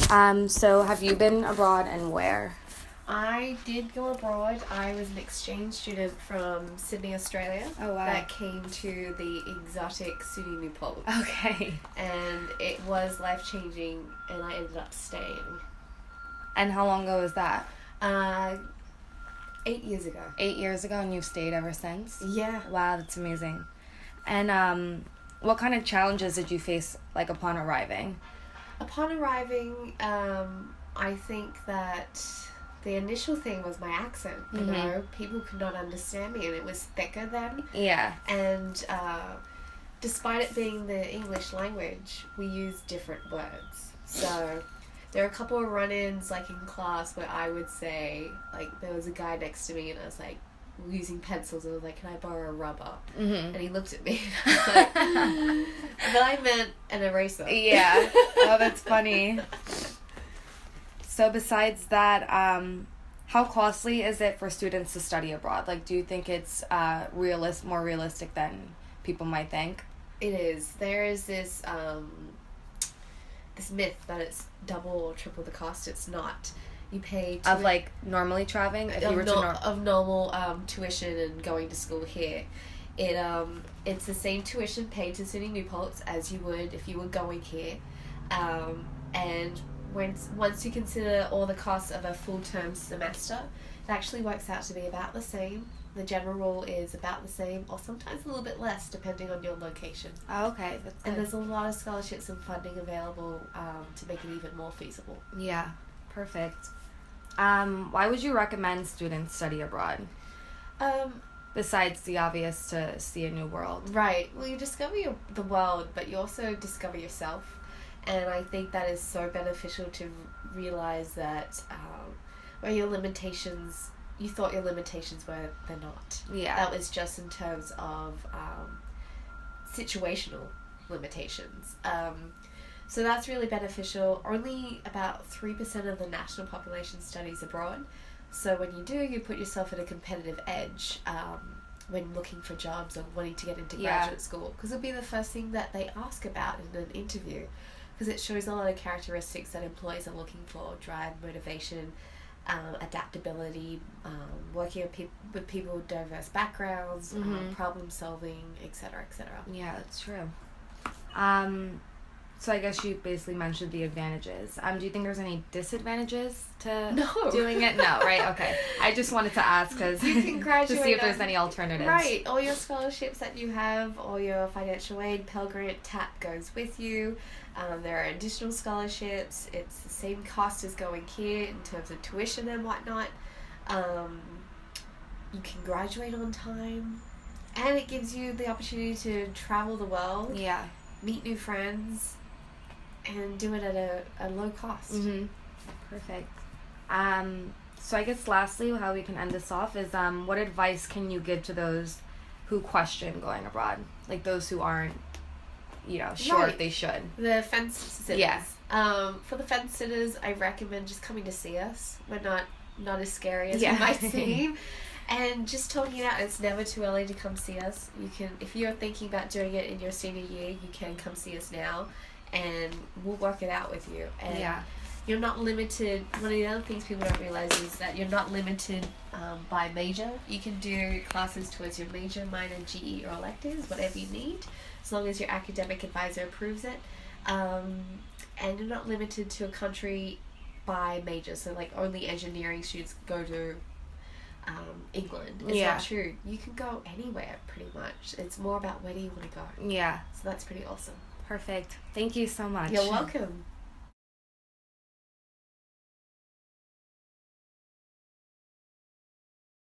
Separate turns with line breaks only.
So have you been abroad and where?
I did go abroad. I was an exchange student from Sydney, Australia.
Oh, wow.
That came to the exotic Suny paltz.
Okay.
And it was life-changing, and I ended up staying.
And how long ago was that?
8 years ago.
8 years ago, and you've stayed ever since?
Yeah.
Wow, that's amazing. And what kind of challenges did you face, like, upon arriving?
Upon arriving, I think that the initial thing was my accent. You know, people could not understand me, and it was thicker then.
Yeah.
And despite it being the English language, we use different words. So there are a couple of run-ins, like in class, where I would say, like, there was a guy next to me, and I was like, using pencils, and I was like, can I borrow a rubber? And he looked at me, and I was like, but I meant an eraser.
Yeah. Oh, that's funny. So besides that, how costly is it for students to study abroad? Like, do you think it's more realistic than people might think?
It is. There is this this myth that it's double or triple the cost. It's not. You pay
of like normally traveling if you were
of normal tuition and going to school here. It's the same tuition paid to Suny paltz as you would if you were going here, and once you consider all the costs of a full-term semester, it actually works out to be about the same. The general rule is about the same, or sometimes a little bit less, depending on your location.
Oh, okay. That's good.
And there's a lot of scholarships and funding available to make it even more feasible.
Yeah, perfect. Why would you recommend students study abroad? Besides the obvious, to see a new world.
Right. Well, you discover the world, but you also discover yourself. And I think that is so beneficial to realize that where your limitations, you thought your limitations were, they're not.
Yeah.
That was just in terms of situational limitations. So that's really beneficial. Only about 3% of the national population studies abroad. So when you do, you put yourself at a competitive edge when looking for jobs or wanting to get into graduate school. Because it'll be the first thing that they ask about in an interview. Because it shows a lot of characteristics that employees are looking for: drive, motivation, adaptability, working with people with diverse backgrounds, problem solving, etc., etc.
Yeah, that's true. So I guess you basically mentioned the advantages. Do you think there's any disadvantages to doing it? No, right? Okay. I just wanted to ask because
you can graduate
to see if there's any alternatives.
Right. All your scholarships that you have, all your financial aid, Pell Grant, TAP goes with you. There are additional scholarships. It's the same cost as going here in terms of tuition and whatnot. You can graduate on time. And it gives you the opportunity to travel the world.
Yeah.
Meet new friends. And do it at a low cost.
Perfect. So I guess lastly, how we can end this off is what advice can you give to those who question going abroad? Like those who aren't, sure if they should.
The fence sitters.
Yeah.
For the fence sitters, I recommend just coming to see us. We're not as scary as we might seem. And just talking it out, it's never too early to come see us. You can, if you're thinking about doing it in your senior year, you can come see us now. And we'll work it out with you. And you're not limited. One of the other things people don't realize is that you're not limited by major. You can do classes towards your major, minor, GE, or electives, whatever you need, as long as your academic advisor approves it. And you're not limited to a country by major. So, like, only engineering students go to England. It's not true. You can go anywhere, pretty much. It's more about where do you want to go.
Yeah.
So that's pretty awesome.
Perfect. Thank you so much.
You're welcome.